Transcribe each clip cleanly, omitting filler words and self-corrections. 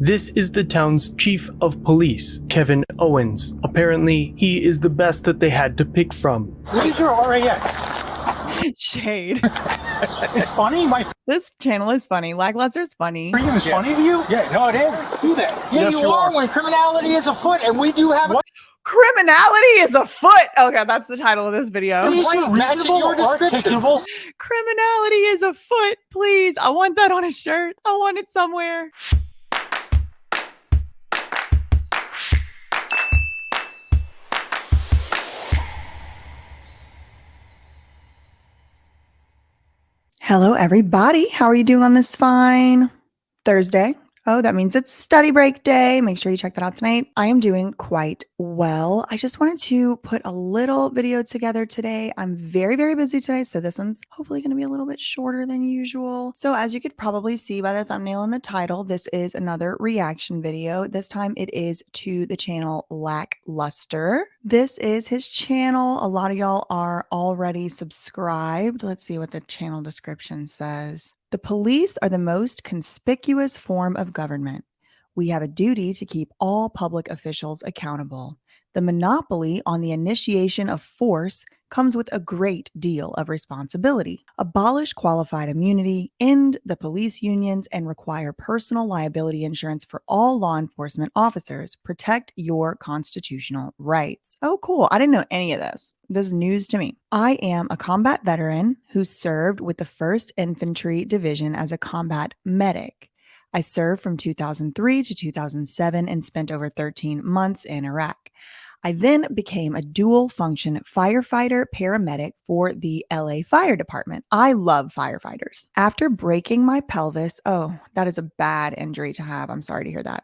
This is the town's chief of police, Kevin Owens. Apparently, he is the best that they had to pick from. What is your RAS? Shade. It's funny? This channel is funny. LackLuster's funny. Freedom is funny to you? Yeah, no, it is. Do that. Yeah, Yes, you are when criminality is afoot, and we do have Criminality is afoot. Okay, that's the title of this video. Please, reasonable or articulable. Criminality is afoot. Please, I want that on a shirt. I want it somewhere. Hello, everybody. How are you doing on this fine Thursday? Oh, that means it's study break day. Make sure you check that out tonight. I am doing quite well. I just wanted to put a little video together today. I'm very, very busy today, so this one's hopefully going to be a little bit shorter than usual. So as you could probably see by the thumbnail and the title, this is another reaction video. This time it is to the channel LackLuster. This is his channel. A lot of y'all are already subscribed. Let's see what the channel description says. The police are the most conspicuous form of government. We have a duty to keep all public officials accountable. The monopoly on the initiation of force comes with a great deal of responsibility. Abolish qualified immunity, end the police unions, and require personal liability insurance for all law enforcement officers. Protect your constitutional rights. Oh, cool. I didn't know any of this. This is news to me. I am a combat veteran who served with the 1st Infantry Division as a combat medic. I served from 2003 to 2007 and spent over 13 months in Iraq. I then became a dual function firefighter paramedic for the LA Fire Department. I love firefighters. After breaking my pelvis, oh, that is a bad injury to have. I'm sorry to hear that.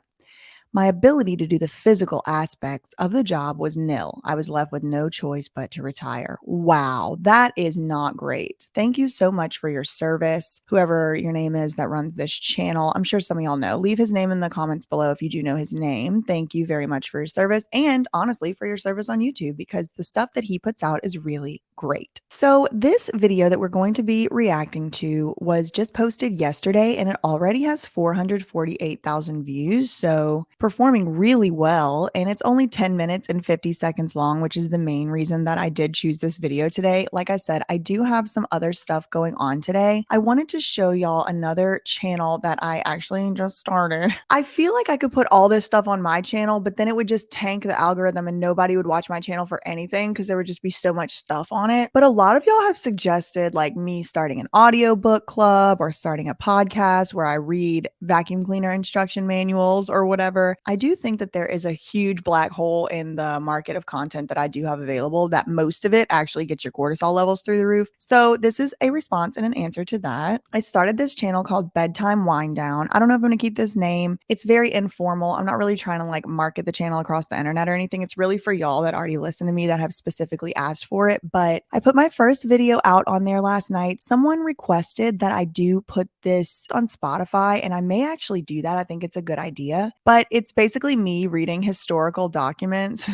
My ability to do the physical aspects of the job was nil. I was left with no choice but to retire. Wow, that is not great. Thank you so much for your service. Whoever your name is that runs this channel, I'm sure some of y'all know. Leave his name in the comments below if you do know his name. Thank you very much for your service and honestly for your service on YouTube because the stuff that he puts out is really great. So this video that we're going to be reacting to was just posted yesterday and it already has 448,000 views. So performing really well. And it's only 10 minutes and 50 seconds long, which is the main reason that I did choose this video today. Like I said, I do have some other stuff going on today. I wanted to show y'all another channel that I actually just started. I feel like I could put all this stuff on my channel, but then it would just tank the algorithm and nobody would watch my channel for anything because there would just be so much stuff on it. But a lot of y'all have suggested like me starting an audiobook club or starting a podcast where I read vacuum cleaner instruction manuals or whatever. I do think that there is a huge black hole in the market of content that I do have available that most of it actually gets your cortisol levels through the roof. So this is a response and an answer to that. I started this channel called Bedtime Wind Down. I don't know if I'm going to keep this name. It's very informal. I'm not really trying to like market the channel across the internet or anything. It's really for y'all that already listen to me that have specifically asked for it. But I put my first video out on there last night. Someone requested that I do put this on Spotify and I may actually do that. I think it's a good idea, but it's basically me reading historical documents.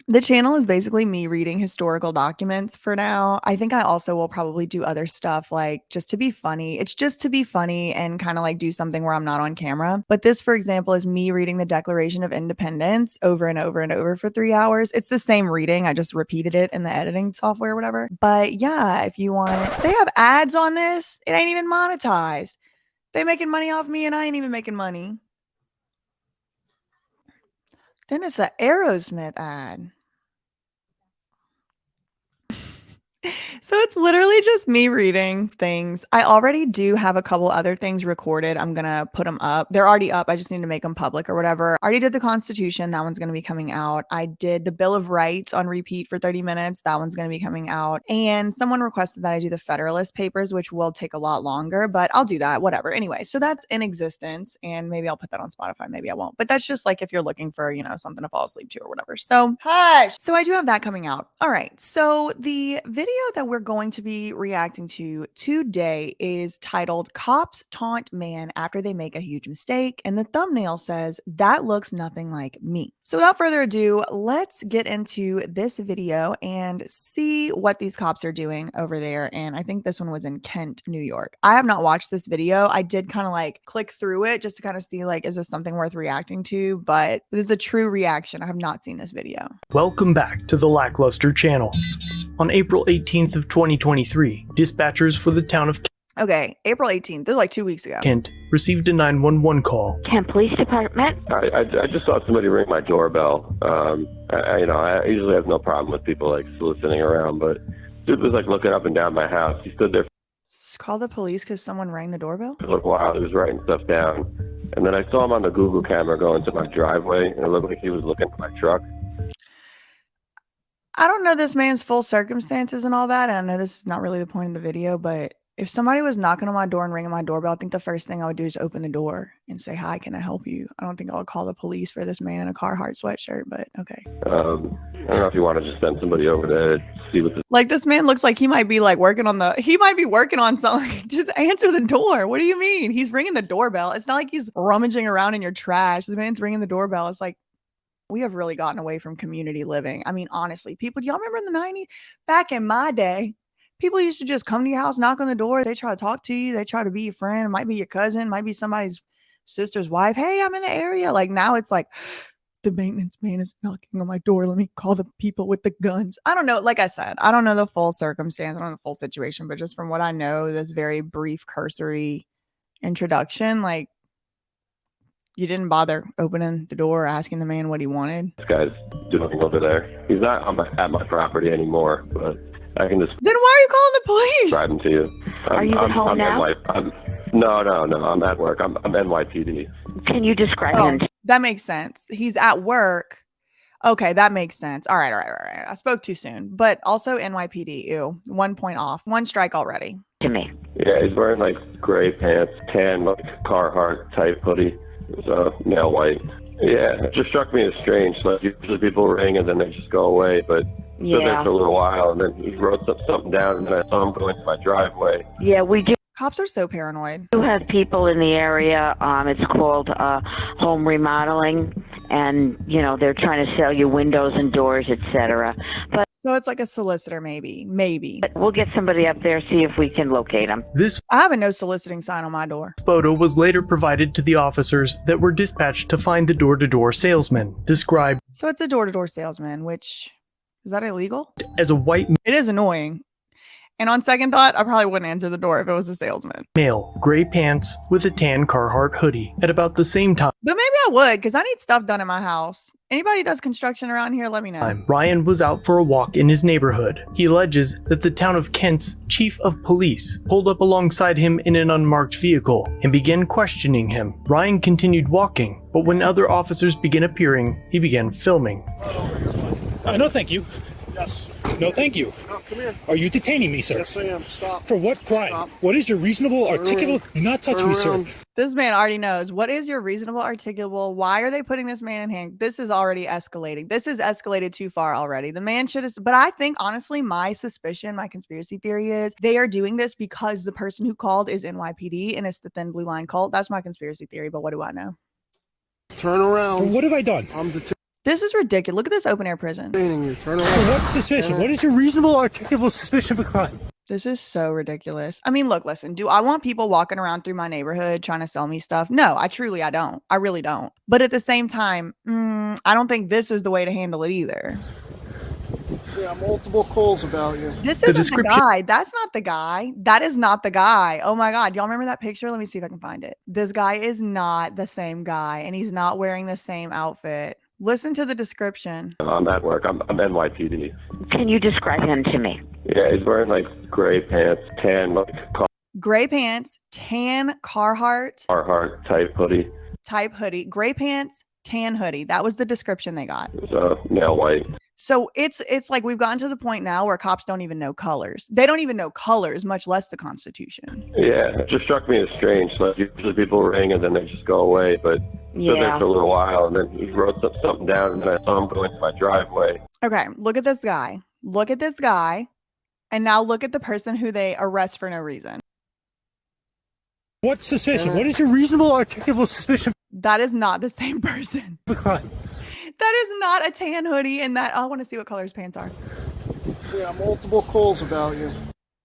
The channel is basically me reading historical documents for now. I think I also will probably do other stuff like just to be funny. It's just to be funny and kind of like do something where I'm not on camera. But this, for example, is me reading the Declaration of Independence over and over and over for 3 hours. It's the same reading. I just repeated it in the editing software or whatever. But yeah, if you want it. They have ads on this. It ain't even monetized. They making money off me and I ain't even making money. Then it's an Aerosmith ad. So it's literally just me reading things. I already do have a couple other things recorded. I'm going to put them up. They're already up. I just need to make them public or whatever. I already did the Constitution. That one's going to be coming out. I did the Bill of Rights on repeat for 30 minutes. That one's going to be coming out. And someone requested that I do the Federalist Papers, which will take a lot longer, but I'll do that. Whatever. Anyway, so that's in existence and maybe I'll put that on Spotify. Maybe I won't. But that's just like if you're looking for, you know, something to fall asleep to or whatever. So, hush. So I do have that coming out. All right. So the video video that we're going to be reacting to today is titled Cops Taunt Man After They Make a Huge Mistake, and the thumbnail says, "That looks nothing like me." So without further ado, let's get into this video and see what these cops are doing over there. And I think this one was in Kent, New York. I have not watched this video. I did kind of like click through it just to kind of see like, is this something worth reacting to? But this is a true reaction. I have not seen this video. Welcome back to the LackLuster channel. On April 18th of 2023, dispatchers for the town of Okay, April 18th. This is like 2 weeks ago. Kent received a 911 call. Kent Police Department. I just saw somebody ring my doorbell. I usually have no problem with people like soliciting around, but dude was like looking up and down my house. He stood there Call the police because someone rang the doorbell? for a little while. He was writing stuff down. And then I saw him on the Google camera going to my driveway, and it looked like he was looking at my truck. I don't know this man's full circumstances and all that. And I know this is not really the point of the video, but if somebody was knocking on my door and ringing my doorbell, I think the first thing I would do is open the door and say, "Hi, can I help you?" I don't think I would call the police for this man in a Carhartt sweatshirt, but okay. I don't know if you want to just send somebody over there to see what Like, this man looks like he might be like working on something. Just answer the door. What do you mean? He's ringing the doorbell. It's not like he's rummaging around in your trash. The man's ringing the doorbell. It's like, we have really gotten away from community living. I mean, honestly, people, y'all remember in the 90s? Back in my day, people used to just come to your house, knock on the door. They try to talk to you. They try to be your friend. It might be your cousin, might be somebody's sister's wife. "Hey, I'm in the area." Like, now it's like, the maintenance man is knocking on my door. Let me call the people with the guns. I don't know. Like I said, I don't know the full circumstance. I don't know the full situation, but just from what I know, this very brief, cursory introduction, like, you didn't bother opening the door or asking the man what he wanted. this guy's doing over there. He's not at my property anymore, but I can just Then why are you calling the police? describe him to you. Are you at home now? No, I'm at work. I'm NYPD. Can you describe Oh, him? that makes sense. He's at work. Okay, that makes sense. All right. I spoke too soon. But also NYPD. Ew. 1 point off. One strike already. To me. Yeah, he's wearing like gray pants, tan like Carhartt type hoodie. So nail white. Yeah, it just struck me as strange. Like, usually people ring and then they just go away, but stood there for a little while, and then he wrote something down, and then I saw him go into my driveway. Yeah, we do Cops are so paranoid. have people in the area. It's called home remodeling, and they're trying to sell you windows and doors, etc. But So it's like a solicitor, maybe. we'll get somebody up there, see if we can locate him. This I have a no soliciting sign on my door. photo was later provided to the officers that were dispatched to find the door-to-door salesman, described So it's a door-to-door salesman, which, is that illegal? as a white It is annoying. And on second thought, I probably wouldn't answer the door if it was a salesman. male, gray pants with a tan Carhartt hoodie. At about the same But maybe I would, because I need stuff done in my house. Anybody does construction around here, let me know. time, Ryan was out for a walk in his neighborhood. He alleges that the town of Kent's chief of police pulled up alongside him in an unmarked vehicle and began questioning him. Ryan continued walking, but when other officers began appearing, he began filming. No, thank you. Yes. No, thank you. No, come here. Are you detaining me, sir? Yes, I am. Stop. For what crime? Stop. What is your reasonable, Turn articulable? around. Do not touch Turn me, sir. around. This man already knows. What is your reasonable, articulable? Why are they putting this man in hand? This is already escalating. This is escalated too far already. The man should have, but I think honestly, my suspicion, my conspiracy theory is they are doing this because the person who called is NYPD and it's the Thin Blue Line cult. That's my conspiracy theory, but what do I know? Turn For around. what have I done? I'm This is ridiculous. Look at this open air prison. detaining you. Turn For around. what suspicion? What is your reasonable, articulable suspicion of a crime? This is so ridiculous. I mean, look, listen, do I want people walking around through my neighborhood trying to sell me stuff? No, I don't. I really don't. But at the same time, I don't think this is the way to handle it either. Yeah, multiple calls about you. This The isn't the description- guy. That's not the guy. That is not the guy. Oh my God. Y'all remember that picture? Let me see if I can find it. This guy is not the same guy and he's not wearing the same outfit. Listen to the description. I'm at work. I'm NYPD. Can you describe him to me? Yeah, he's wearing like gray pants, tan like Gray pants, tan Carhartt Carhartt type hoodie. type hoodie. Gray pants, tan hoodie. That was the description they got. So nail white. So it's like we've gotten to the point now where cops don't even know colors. They don't even know colors, much less the Constitution. Yeah, it just struck me as strange. Like, usually people ring and then they just go away, but stood there for a little while, and then he wrote something down, and then I saw him go into my driveway. Okay, look at this guy. Look at this guy. And now look at the person who they arrest for no reason. What suspicion? What is your reasonable articulable suspicion That is not the same person. of a crime? That is not a tan hoodie and that, I want to see what color his pants are. Yeah, multiple calls about you.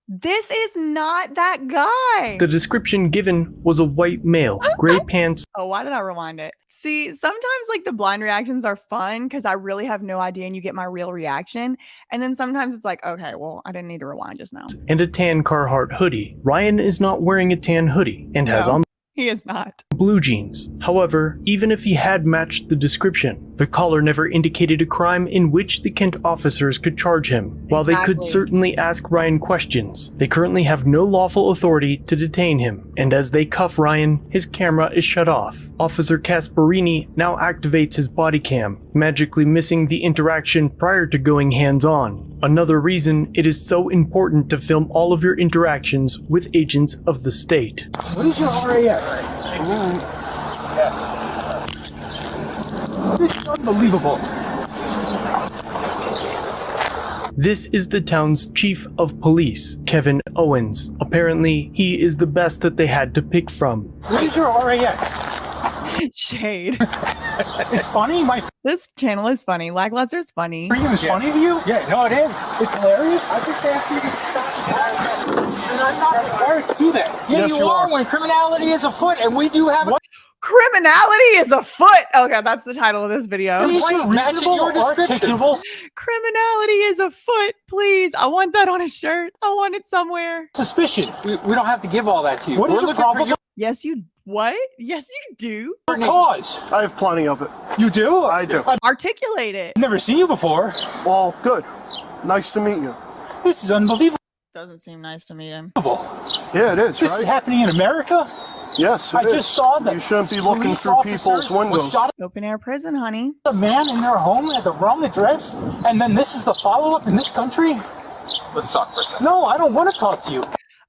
This is not that guy. The description given was a white male, gray pants, Oh, why did I rewind it? See, sometimes like the blind reactions are fun because I really have no idea and you get my real reaction. And then sometimes it's like, okay, well, I didn't need to rewind just now. and a tan Carhartt hoodie. Ryan is not wearing a tan hoodie and has No. on He is not. blue jeans. However, even if he had matched the description, the caller never indicated a crime in which the Kent officers could charge him. While they could Exactly. certainly ask Ryan questions, they currently have no lawful authority to detain him, and as they cuff Ryan, his camera is shut off. Officer Casparini now activates his body cam, magically missing the interaction prior to going hands-on. Another reason it is so important to film all of your interactions with agents of the state. What is your RAF? Yes. This is unbelievable. This is the town's chief of police, Kevin Owens. Apparently, he is the best that they had to pick from. What is your RAS? Shade. It's funny. My This channel is funny. LackLuster's funny. freedom is funny to you? Yeah, no, it is. It's hilarious. I just asked you to stop. And I'm not required to do that. Yeah, Yes, you you are are. when criminality is afoot, and we do have. Criminality is afoot. Okay, that's the title of this video. What is your reasonable articulable Criminality is afoot. Please, I want that on a shirt. I want it somewhere. suspicion? We don't have to give all that to you. What is We're your looking problem? for your Yes, you. What? Yes, you do. Cause. I have plenty of it. You do? I do. I've Articulate it. never seen you before. Well, good. Nice to meet you. This is unbelievable. Doesn't seem nice to meet him. Yeah, it is, This is right? happening in America? Yes, it I is. just saw that. You shouldn't be looking police through officers people's would windows. stop Open air prison, honey. a man in their home at the wrong address, and then this is the follow-up in this country? Let's talk for a second. No, I don't want to talk to you.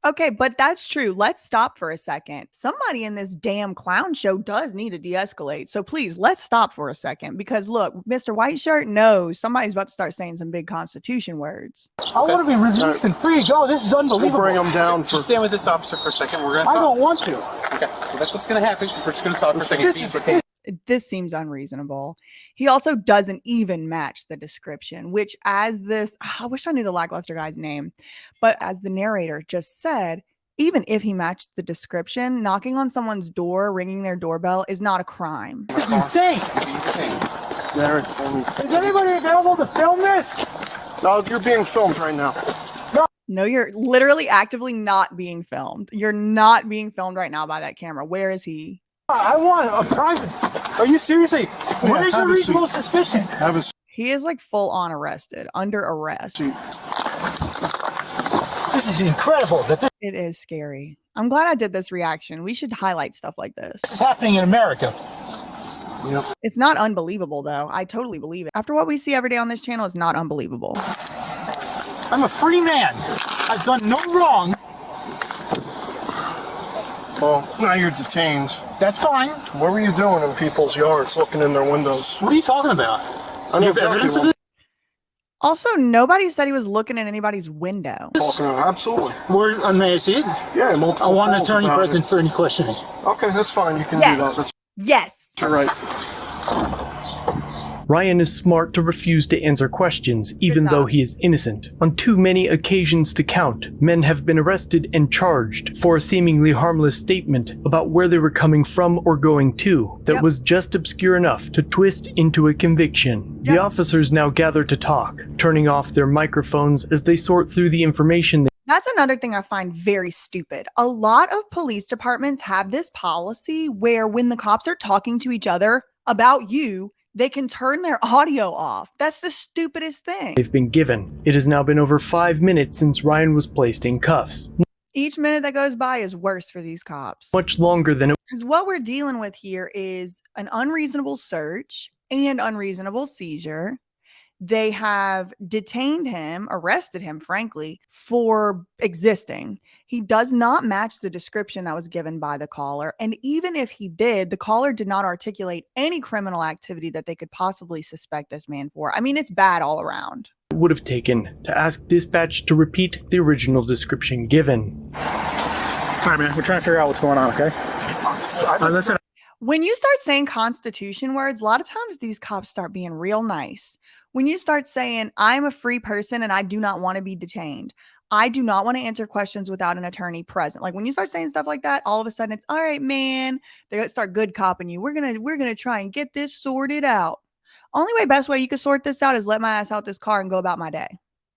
Okay, but that's true. Let's stop for a second. Somebody in this damn clown show does need to de-escalate. So please, let's stop for a second because look, Mr. White Shirt knows somebody's about to start saying some big Constitution words. I want to be released and free to go. This is We'll unbelievable. bring them down for. Just stay with this officer for a second. We're gonna I talk. don't want to. Okay, well, that's what's gonna happen. We're just gonna talk for a second. This He's is- retained. This seems unreasonable. He also doesn't even match the description, which as this, I wish I knew the LackLuster guy's name, but as the narrator just said, even if he matched the description, knocking on someone's door, ringing their doorbell is not a crime. This is insane. There. Is anybody available to film this? No, you're being filmed right now. No, you're literally actively not being filmed. You're not being filmed right now by that camera. Where is he? I want a private. Are you seriously? What is have your a reasonable seat. suspicion? Have a He is like full on arrested, under arrest. seat. This is incredible that this It is scary. I'm glad I did this reaction. We should highlight stuff like this. is happening in America. Yep. It's not unbelievable, though. I totally believe it. After what we see every day on this channel, it's not unbelievable. I'm a free man. I've done no wrong. Well, now you're detained. That's fine. What were you doing in people's yards, looking in their windows? What are you talking about? I know You have exactly evidence of what this? Also, nobody said he was looking at anybody's window. I'm talking about. Absolutely. Where may I see it? Yeah, I multiple want an calls attorney about it. present for any questioning. Okay, that's fine. You can Yes. do that. That's Yes. right. Ryan is smart to refuse to answer questions, even Good though job. he is innocent. On too many occasions to count, men have been arrested and charged for a seemingly harmless statement about where they were coming from or going to that Yep. was just obscure enough to twist into a conviction. The Yep. officers now gather to talk, turning off their microphones as they sort through the information That's another thing I find very stupid. A lot of police departments have this policy where when the cops are talking to each other about you, they can turn their audio off. That's the stupidest thing. they've been given. It has now been over 5 minutes since Ryan was placed in cuffs. Each minute that goes by is worse for these cops. Much longer than it Because what we're dealing with here is an unreasonable search and unreasonable seizure. They have detained him, arrested him, frankly, for existing. He does not match the description that was given by the caller. And even if he did, the caller did not articulate any criminal activity that they could possibly suspect this man for. I mean, it's bad all around. It would have taken to ask dispatch to repeat the original description given. All right, man. We're trying to figure out what's going on, okay? Listen. When you start saying Constitution words, a lot of times these cops start being real nice. When you start saying, I'm a free person and I do not want to be detained. I do not want to answer questions without an attorney present. Like when you start saying stuff like that, all of a sudden it's all right, man. They start good copping you. We're gonna try and get this sorted out. Best way you could sort this out is let my ass out this car and go about my day.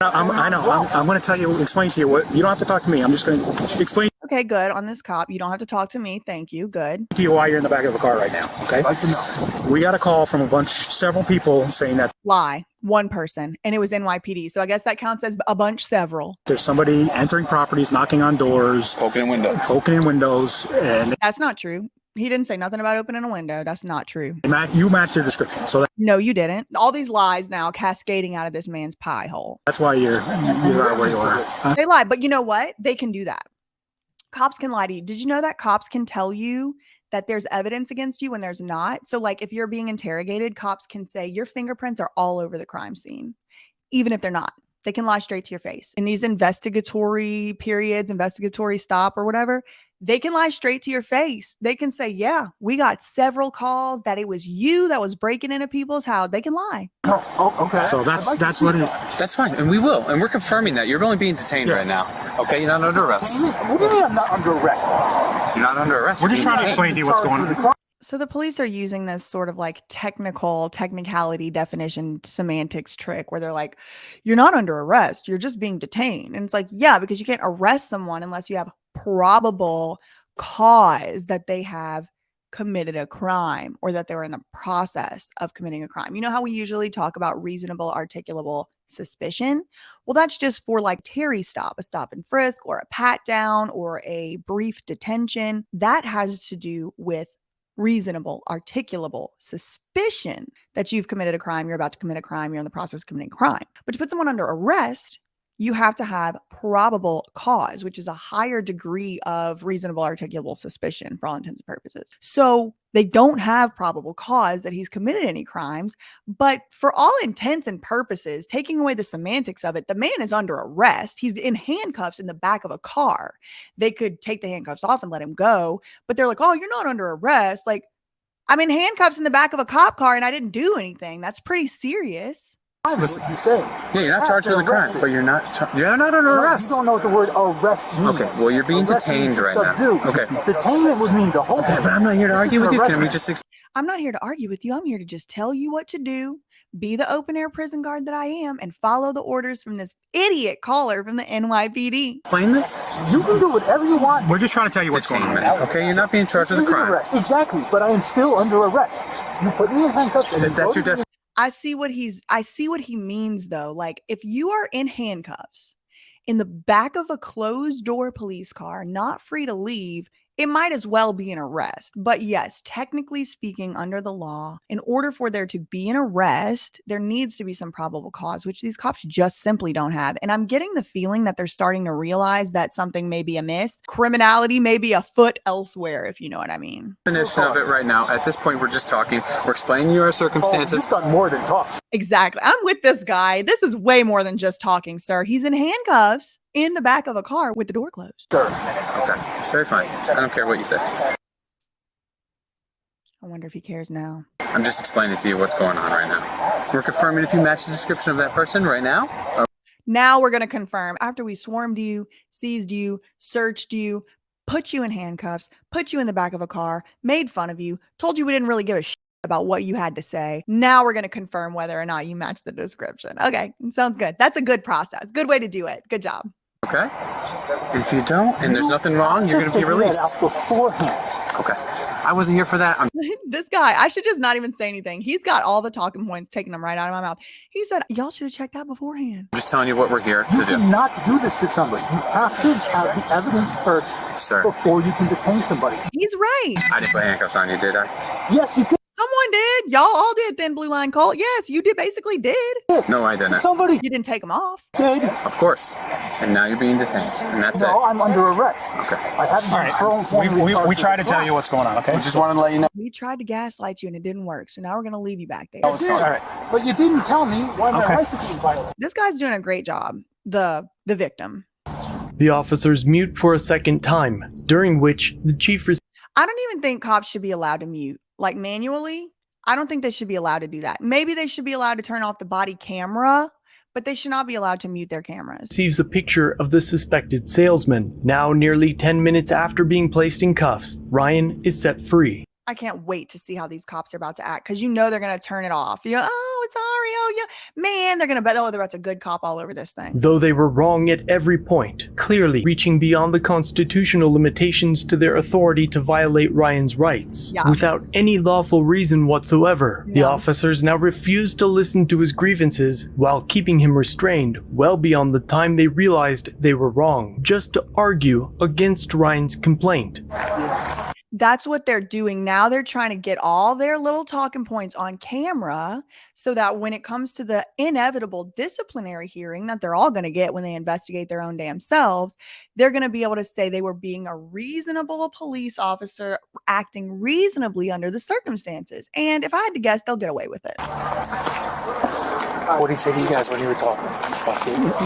I know. I'm going to tell you, explain to you what. You don't have to talk to me. I'm just going to explain Okay, good. On this cop, you don't have to talk to me. Thank you. Good. to you why you're in the back of a car right now. Okay. I'd like to know. We got a call from several people saying that Lie. One person, and it was NYPD. So I guess that counts as a bunch, several. there's somebody entering properties, knocking on doors, opening windows, and That's not true. He didn't say nothing about opening a window. That's not true. you matched their description. So No, you didn't. All these lies now cascading out of this man's pie hole. that's why you are where you are. They lie, but you know what? They can do that. Cops can lie to you. Did you know that cops can tell you that there's evidence against you when there's not? So like if you're being interrogated, cops can say your fingerprints are all over the crime scene, even if they're not. They can lie straight to your face. In these investigatory periods, investigatory stop or whatever, they can lie straight to your face. They can say, yeah, we got several calls that it was you that was breaking into people's house. They can lie. Oh, okay. So that's what it. That's fine, and we will, and we're confirming that you're only being detained right now. Okay, you're not under arrest. What do you mean I'm not under arrest? You're not under arrest. We're just trying to explain to you what's going on. So the police are using this sort of like technicality definition semantics trick where they're like, you're not under arrest, you're just being detained. And it's like, yeah, because you can't arrest someone unless you have probable cause that they have committed a crime or that they were in the process of committing a crime. You know how we usually talk about reasonable articulable suspicion? Well, that's just for like Terry stop, a stop and frisk or a pat down or a brief detention. That has to do with reasonable, articulable suspicion that you've committed a crime, you're about to commit a crime, you're in the process of committing a crime. But to put someone under arrest, you have to have probable cause, which is a higher degree of reasonable, articulable suspicion for all intents and purposes. So they don't have probable cause that he's committed any crimes, but for all intents and purposes, taking away the semantics of it, the man is under arrest. He's in handcuffs in the back of a car. They could take the handcuffs off and let him go, but they're like, oh, you're not under arrest. Like, I'm in handcuffs in the back of a cop car and I didn't do anything. That's pretty serious. What you say? Yeah, you're not charged with a crime, but you're not under arrest. You don't know what the word arrest means. Okay, well, you're being detained right now. Okay. Detainment would mean the whole thing. But I'm not here to argue with you. Can we just I'm not here to argue with you. I'm here to just tell you what to do, be the open air prison guard that I am, and follow the orders from this idiot caller from the NYPD. explain this? You can do whatever you want. We're just trying to tell you what's going on. Okay, you're not being charged with a crime. Arrest. Exactly, but I am still under arrest. You put me in handcuffs. And If that's your definition. I see what he means though. Like if you are in handcuffs in the back of a closed door police car, not free to leave, it might as well be an arrest. But yes, technically speaking, under the law, in order for there to be an arrest, there needs to be some probable cause, which these cops just simply don't have. And I'm getting the feeling that they're starting to realize that something may be amiss. Criminality may be afoot elsewhere, if you know what I mean. Definition of it right now. At this point, we're just talking. We're explaining your circumstances. You've done more than talk. Exactly. I'm with this guy. This is way more than just talking, sir. He's in handcuffs in the back of a car with the door closed. Sir. Okay, very fine. I don't care what you say. I wonder if he cares now. I'm just explaining to you what's going on right now. We're confirming if you match the description of that person right now. Now we're going to confirm after we swarmed you, seized you, searched you, put you in handcuffs, put you in the back of a car, made fun of you, told you we didn't really give a shit about what you had to say. Now we're going to confirm whether or not you match the description. Okay, sounds good. That's a good process. Good way to do it. Good job. Okay? If you don't, and there's nothing wrong, you're going to be released. Beforehand. Okay. I wasn't here for that. This guy, I should just not even say anything. He's got all the talking points, taking them right out of my mouth. He said, y'all should have checked that beforehand. I'm just telling you what we're here to You do. cannot do this to somebody. You have to have the evidence first Sir. before you can detain somebody. He's right. I didn't put handcuffs on you, did I? Yes, you did. Someone did. Y'all all did thin blue line Colt. Yes, you basically did. No, I didn't. Somebody You didn't take them off. did. Of course. And now you're being detained. And that's No, it. I'm under arrest. Okay. I haven't been thrown We try to tell you what's going on, okay? We just wanted to let you know. We tried to gaslight you and it didn't work. So now we're going to leave you back there. All right. But you didn't tell me why my Okay. rights are being violated. This guy's doing a great job. The victim. The officers mute for a second time, during which the chief I don't even think cops should be allowed to mute. Like manually, I don't think they should be allowed to do that. Maybe they should be allowed to turn off the body camera, but they should not be allowed to mute their cameras. receives a picture of the suspected salesman. Now, nearly 10 minutes after being placed in cuffs, Ryan is set free. I can't wait to see how these cops are about to act because you know they're going to turn it off. You know, oh, it's Ari. Oh, yeah. Man, they're going to bet, oh, they're about to good cop all over this thing. Though they were wrong at every point, clearly reaching beyond the constitutional limitations to their authority to violate Ryan's rights, Yeah. without any lawful reason whatsoever. The Yeah. officers now refuse to listen to his grievances while keeping him restrained well beyond the time they realized they were wrong, just to argue against Ryan's complaint. That's what they're doing now. They're trying to get all their little talking points on camera so that when it comes to the inevitable disciplinary hearing that they're all going to get when they investigate their own damn selves, they're going to be able to say they were being a reasonable police officer acting reasonably under the circumstances. And if I had to guess, they'll get away with it. What did he say to you guys when you were talking?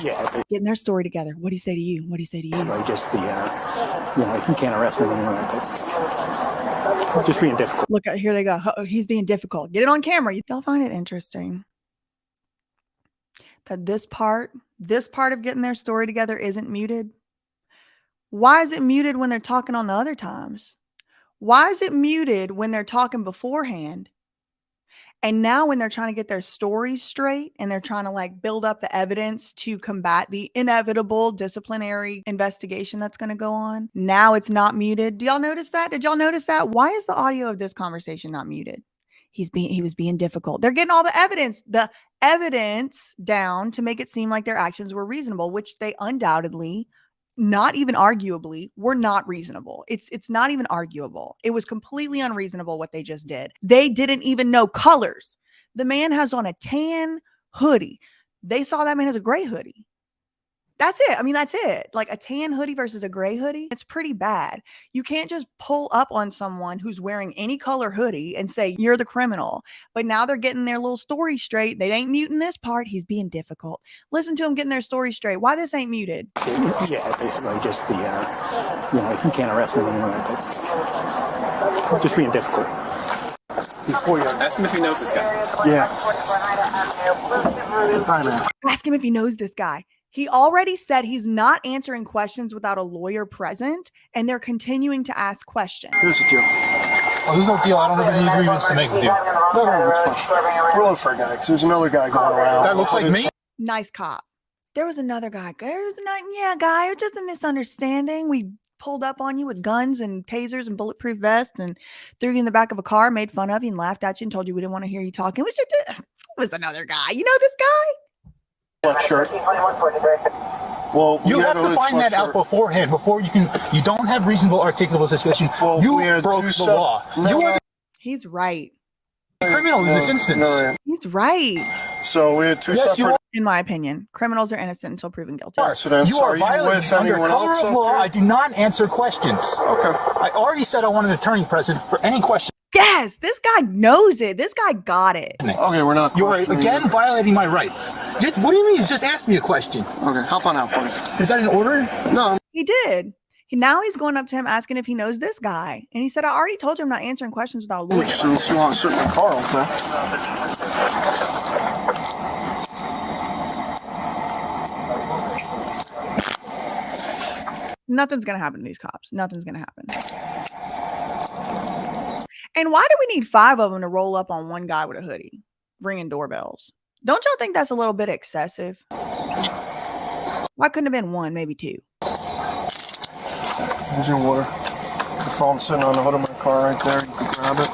Yeah, Getting their story together. What'd he say to you? What'd he say to you? just the, you can't arrest me anymore. Just being difficult. Look, here they go. Oh, he's being difficult. Get it on camera. Y'all find it interesting that this part of getting their story together isn't muted. Why is it muted when they're talking on the other times? Why is it muted when they're talking beforehand? And now when they're trying to get their stories straight and they're trying to like build up the evidence to combat the inevitable disciplinary investigation that's going to go on, now it's not muted. Do y'all notice that? Did y'all notice that? Why is the audio of this conversation not muted? He was being difficult. They're getting all the evidence down to make it seem like their actions were reasonable, which they undoubtedly, not even arguably, were not reasonable. It's not even arguable. It was completely unreasonable what they just did. They didn't even know colors. The man has on a tan hoodie. They saw that man has a gray hoodie. That's it. I mean, that's it. Like a tan hoodie versus a gray hoodie. It's pretty bad. You can't just pull up on someone who's wearing any color hoodie and say, you're the criminal. But now they're getting their little story straight. They ain't muting this part. He's being difficult. Listen to them getting their story straight. Why this ain't muted? Yeah, basically just the, you can't arrest me anymore. Just being difficult. Before you ask him if he knows this guy. Yeah. Hi, man. Ask him if he knows this guy. He already said he's not answering questions without a lawyer present, and they're continuing to ask questions. Here's the deal. Oh, there's no deal. I don't have any agreements to make with you. No, it's fine. We're looking for a guy, because there's another guy going around. That looks like me. Nice cop. There was another guy. There's another guy. It was just a misunderstanding. We pulled up on you with guns and tasers and bulletproof vests and threw you in the back of a car, made fun of you and laughed at you and told you we didn't want to hear you talking. It was another guy. You know this guy? Sweatshirt. Well, You have to find that out beforehand. Before you can, you don't have reasonable articulable suspicion. Well, you we had broke two the law. No, You are He's right. the criminal in this instance. No, He's right. so we had two Yes, you separate. In my opinion, criminals are innocent until proven guilty. Accidents. You are you violating with under anyone color else of up law. here? I do not answer questions. Okay. I already said I wanted an attorney present for any question. Yes, this guy knows it. This guy got it. Okay, we're not. You are questioning again you. violating my rights. What do you mean? You just asked me a question. Okay, hop on out, buddy. Is that an order? No. He did. Now he's going up to him asking if he knows this guy. And he said, I already told you I'm not answering questions without a lawyer. So you want to sit in the car, okay? Nothing's going to happen to these cops. Nothing's going to happen. And why do we need 5 of them to roll up on one guy with a hoodie, ringing doorbells? Don't y'all think that's a little bit excessive? Why couldn't have been 1, maybe 2? Here's your water. The phone's sitting on the hood of my car right there. You can grab it.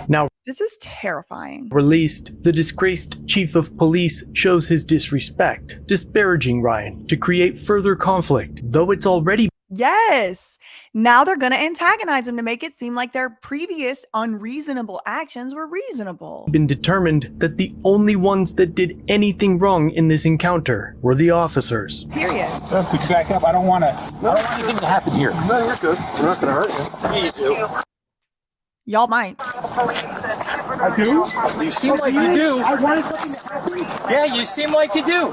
Now This is terrifying. released, the disgraced chief of police shows his disrespect, disparaging Ryan to create further conflict, though it's already Yes. Now they're going to antagonize him to make it seem like their previous unreasonable actions were reasonable. Been determined that the only ones that did anything wrong in this encounter were the officers. Period. Could you back up? I don't want anything to happen here. No, you're good. We're not going to hurt you. You do. Y'all might. I do? You seem like you do. I wanted something to happen. Yeah, you seem like you do.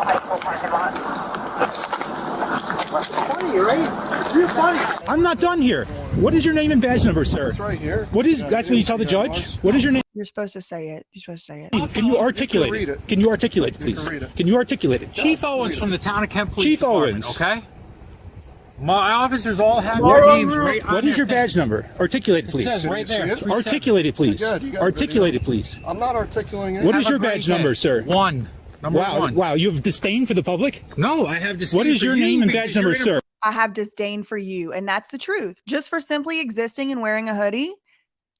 Funny, right? You're funny. I'm not done here. What is your name and badge number, sir? It's right here. What is? That's what you tell the judge. What is your name? You're supposed to say it. You're supposed to say it. Can you articulate read it? it. Can you articulate, please? can read it. Can you articulate it? Chief Owens from the town of Kent Police Chief Department, Owens. okay? My officers all have their names right on What is your their badge number? Articulate it, thing. please. It says right there. See it? 37. Articulate it, please. Yeah, you got Articulate video. it, please. I'm not articulating it. What is Have a your great badge day. number, sir? One. Number Wow, one. wow, you have disdain for the public? No, I have disdain What is for your you name and because badge number, you're sir? I have disdain for you, and that's the truth. Just for simply existing and wearing a hoodie,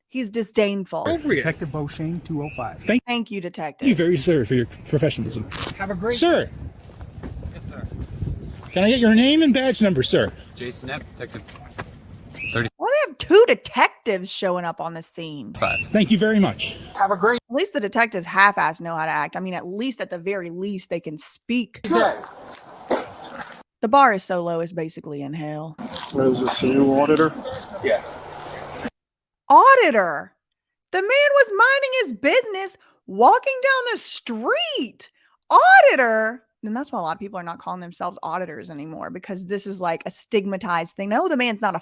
he's disdainful. inappropriate. Detective Beauchene, 205. Thank you, Thank detective. you very, sir, for your professionalism. Have a great Sir, Yes, sir. can I get your name and badge number, sir? Jason F, Detective Well, they have two detectives showing up on the scene. 5. Thank you very much. Have a great At least the detectives half-ass know how to act. I mean, at least at the very least, they can speak. day. The bar is so low, it's basically in hell. What is this, a new auditor? Yes. Auditor. The man was minding his business, walking down the street. Auditor. And that's why a lot of people are not calling themselves auditors anymore, because this is like a stigmatized thing. No, the man's not a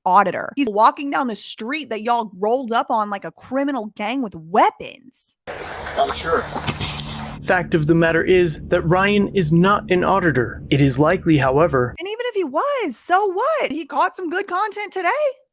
auditor. He's walking down the street that y'all rolled up on like a criminal gang with weapons. I'm sure. Fact of the matter is that Ryan is not an auditor. It is likely, however, And even if he was, so what? He caught some good content today.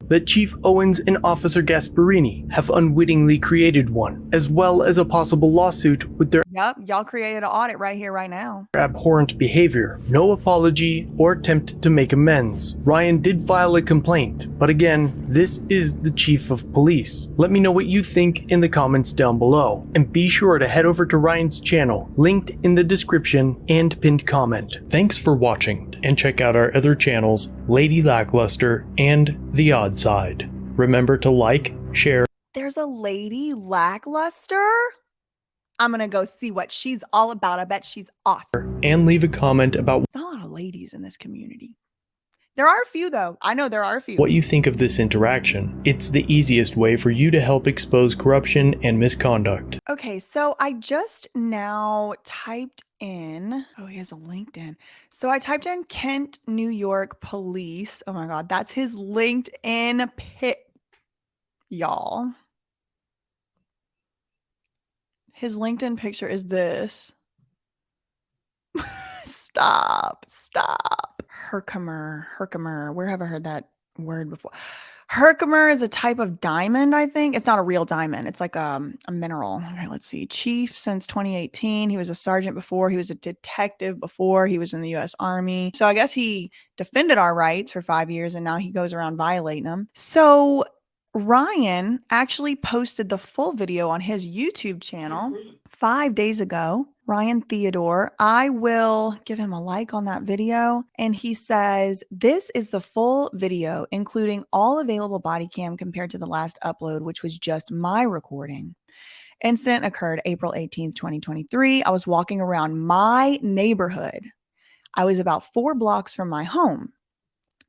that Chief Owens and Officer Gasparini have unwittingly created one, as well as a possible lawsuit with their Yup, y'all created an audit right here, right now. abhorrent behavior. No apology or attempt to make amends. Ryan did file a complaint, but again, this is the Chief of Police. Let me know what you think in the comments down below, and be sure to head over to Ryan's channel, linked in the description and pinned comment. Thanks for watching, and check out our other channels, Lady Lackluster and The Odd Side. Remember to like, share, There's a lady lackluster. I'm gonna go see what she's all about. I bet she's awesome. and leave a comment about Not a lot of ladies in this community. There are a few though. I know there are a few. what you think of this interaction. It's the easiest way for you to help expose corruption and misconduct. Okay, so I just now typed in, oh, he has a LinkedIn. So I typed in Kent, New York Police. Oh my God, that's his LinkedIn pic, y'all. His LinkedIn picture is this. Stop. Herkimer. Where have I heard that word before? Herkimer is a type of diamond, I think. It's not a real diamond. It's like a mineral. Okay, let's see. Chief since 2018. He was a sergeant before. He was a detective before. He was in the U.S. Army. So I guess he defended our rights for 5 years, and now he goes around violating them. So Ryan actually posted the full video on his YouTube channel 5 days ago. Ryan Theodore. I will give him a like on that video. And he says, this is the full video, including all available body cam compared to the last upload, which was just my recording. Incident occurred April 18th, 2023. I was walking around my neighborhood. I was about 4 blocks from my home.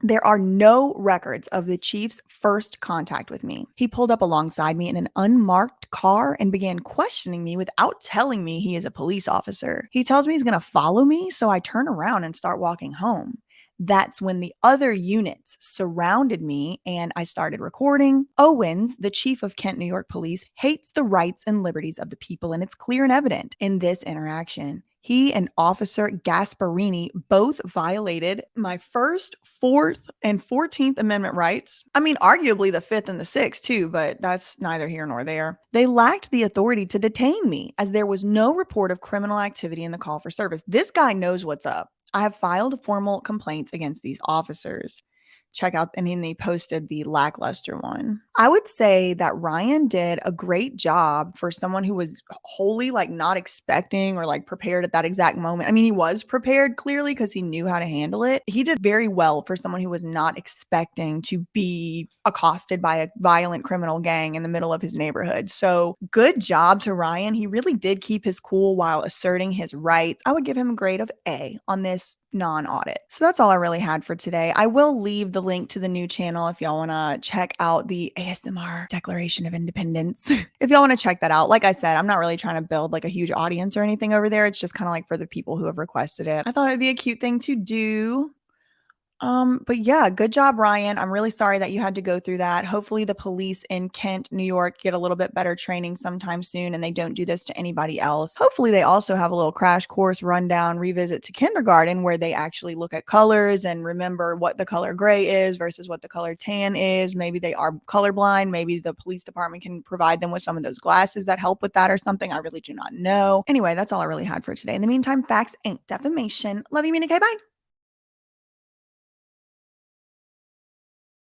There are no records of the chief's first contact with me. He pulled up alongside me in an unmarked car and began questioning me without telling me he is a police officer. He tells me he's going to follow me, so I turn around and start walking home. That's when the other units surrounded me and I started recording. Owens, the chief of Kent, New York Police, hates the rights and liberties of the people, and it's clear and evident in this interaction. He and Officer Gasparini both violated my First, Fourth, and 14th Amendment rights. I mean, arguably the 5th and the 6th too, but that's neither here nor there. They lacked the authority to detain me as there was no report of criminal activity in the call for service. This guy knows what's up. I have filed formal complaints against these officers. check out, and then they posted the LackLuster one. I would say that Ryan did a great job for someone who was wholly like not expecting or like prepared at that exact moment. I mean, he was prepared clearly because he knew how to handle it. He did very well for someone who was not expecting to be accosted by a violent criminal gang in the middle of his neighborhood. So good job to Ryan. He really did keep his cool while asserting his rights. I would give him a grade of A on this non-audit. So that's all I really had for today. I will leave the link to the new channel if y'all want to check out the ASMR Declaration of Independence. If y'all want to check that out, like I said, I'm not really trying to build like a huge audience or anything over there. It's just kind of like for the people who have requested it. I thought it'd be a cute thing to do. But yeah, good job, Ryan. I'm really sorry that you had to go through that. Hopefully the police in Kent, New York get a little bit better training sometime soon and they don't do this to anybody else. Hopefully they also have a little crash course rundown revisit to kindergarten where they actually look at colors and remember what the color gray is versus what the color tan is. Maybe they are colorblind. Maybe the police department can provide them with some of those glasses that help with that or something. I really do not know. Anyway, that's all I really had for today. In the meantime, facts ain't defamation. Love you, Mina K. Bye.